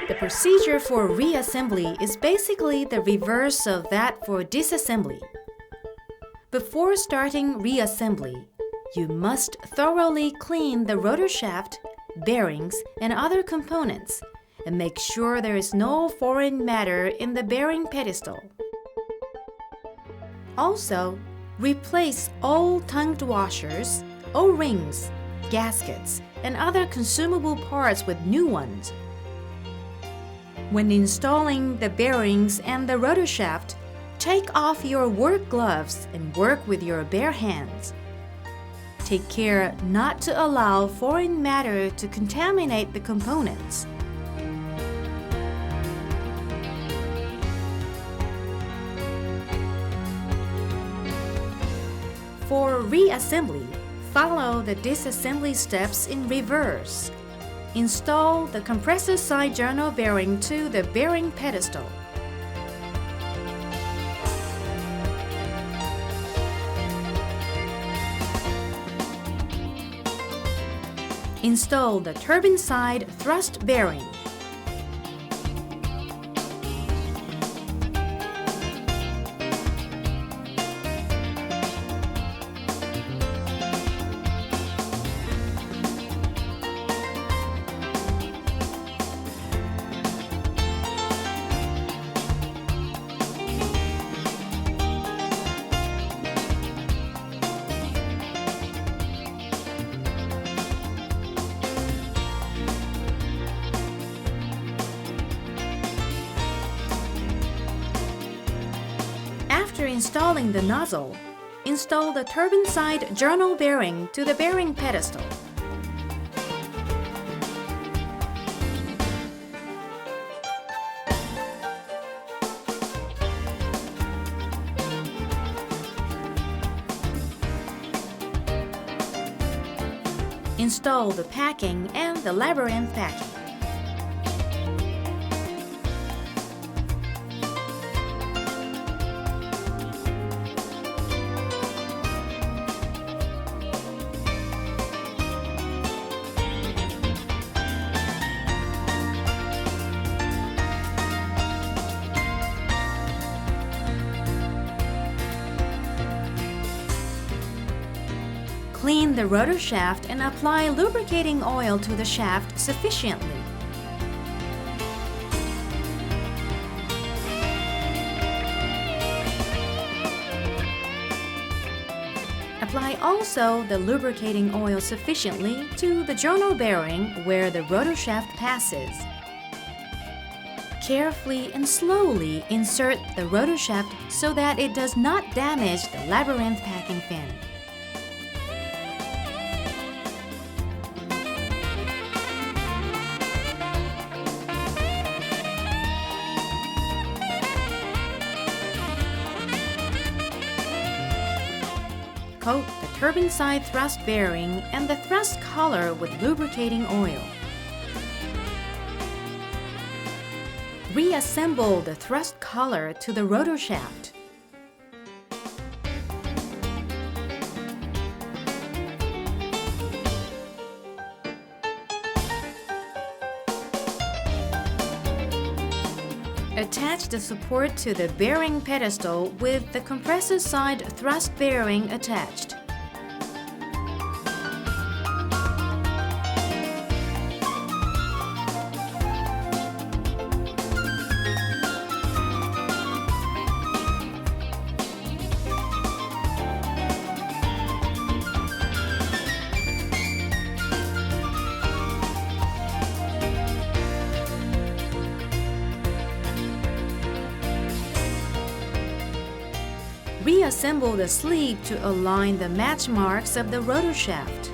The procedure for reassembly is basically the reverse of that for disassembly. Before starting reassembly, you must thoroughly clean the rotor shaft, bearings, and other components and make sure there is no foreign matter in the bearing pedestal. Also, replace all tongued washers, O-rings, gaskets, and other consumable parts with new ones. When installing the bearings and the rotor shaft, take off your work gloves and work with your bare hands. Take care not to allow foreign matter to contaminate the components. For reassembly, follow the disassembly steps in reverse. Install the compressor side journal bearing to the bearing pedestal. Install the turbine side thrust bearing. After installing the nozzle, install the turbine side journal bearing to the bearing pedestal. Install the packing and the labyrinth packing. Clean the rotor shaft and apply lubricating oil to the shaft sufficiently. Apply also the lubricating oil sufficiently to the journal bearing where the rotor shaft passes. Carefully and slowly insert the rotor shaft so that it does not damage the labyrinth packing fin. Coat the turbine side thrust bearing and the thrust collar with lubricating oil. Reassemble the thrust collar to the rotor shaft. Attach the support to the bearing pedestal with the compressor side thrust bearing attached. Reassemble the sleeve to align the match marks of the rotor shaft.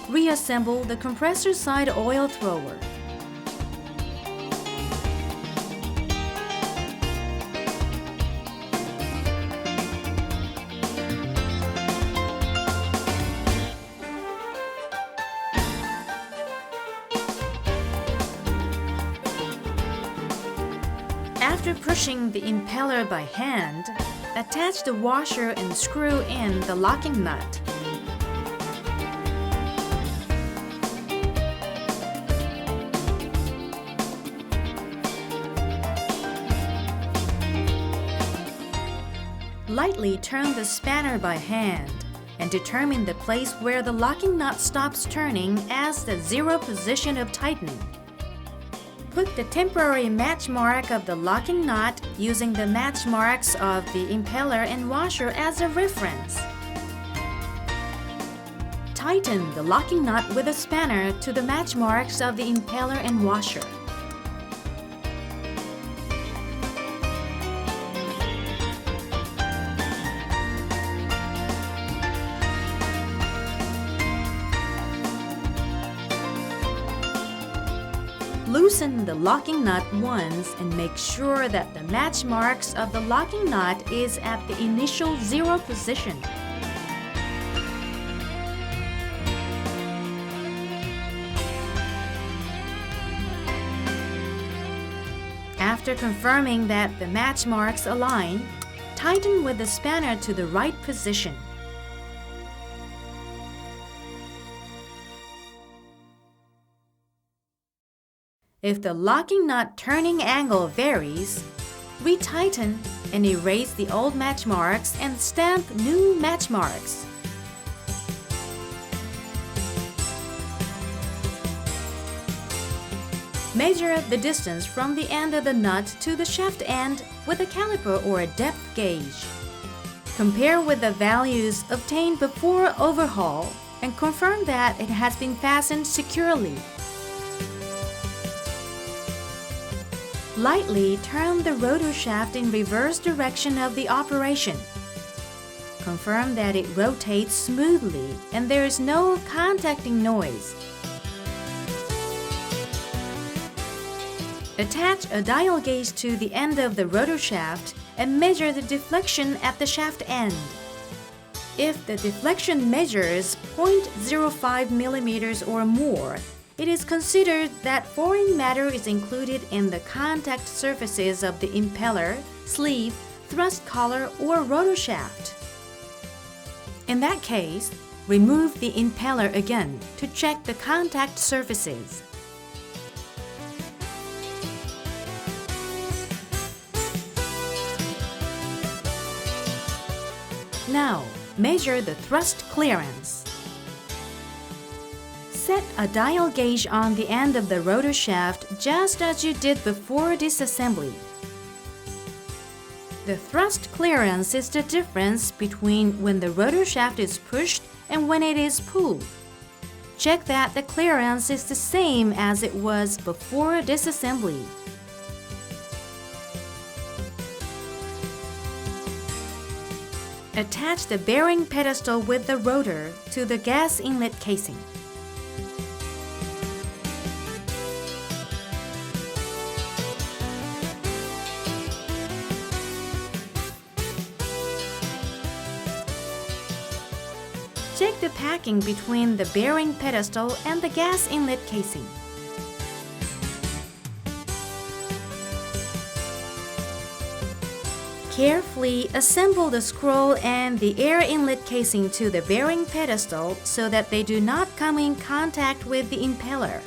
Reassemble the compressor side oil thrower. After pushing the impeller by hand, attach the washer and screw in the locking nut. Lightly turn the spanner by hand and determine the place where the locking nut stops turning as the zero position of tightening. Put the temporary match mark of the locking nut using the match marks of the impeller and washer as a reference. Tighten the locking nut with a spanner to the match marks of the impeller and washer. Loosen the locking nut once and make sure that the match marks of the locking nut is at the initial zero position. After confirming that the match marks align, tighten with the spanner to the right position. If the locking nut turning angle varies, retighten and erase the old match marks and stamp new match marks. Measure the distance from the end of the nut to the shaft end with a caliper or a depth gauge. Compare with the values obtained before overhaul and confirm that it has been fastened securely. Lightly turn the rotor shaft in reverse direction of the operation. Confirm that it rotates smoothly and there is no contacting noise. Attach a dial gauge to the end of the rotor shaft and measure the deflection at the shaft end. If the deflection measures 0.05 millimeters or more, it is considered that foreign matter is included in the contact surfaces of the impeller, sleeve, thrust collar, or rotor shaft. In that case, remove the impeller again to check the contact surfaces. Now, measure the thrust clearance. Set a dial gauge on the end of the rotor shaft just as you did before disassembly. The thrust clearance is the difference between when the rotor shaft is pushed and when it is pulled. Check that the clearance is the same as it was before disassembly. Attach the bearing pedestal with the rotor to the gas inlet casing. Check the packing between the bearing pedestal and the gas inlet casing. Carefully assemble the scroll and the air inlet casing to the bearing pedestal so that they do not come in contact with the impeller.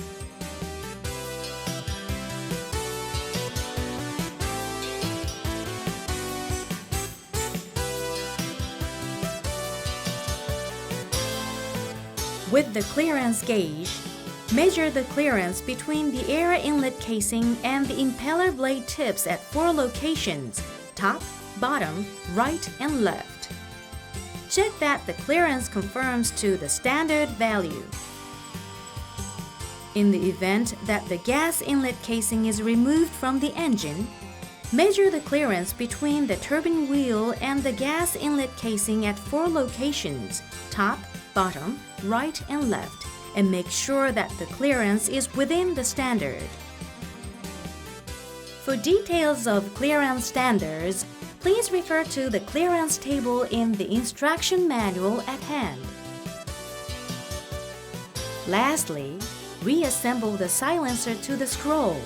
With the clearance gauge, measure the clearance between the air inlet casing and the impeller blade tips at 4 locations: top, bottom, right, and left. Check that the clearance conforms to the standard value. In the event that the gas inlet casing is removed from the engine, measure the clearance between the turbine wheel and the gas inlet casing at 4 locations: top, bottom, right, and left, and make sure that the clearance is within the standard. For details of clearance standards, please refer to the clearance table in the instruction manual at hand. Lastly, reassemble the silencer to the scroll.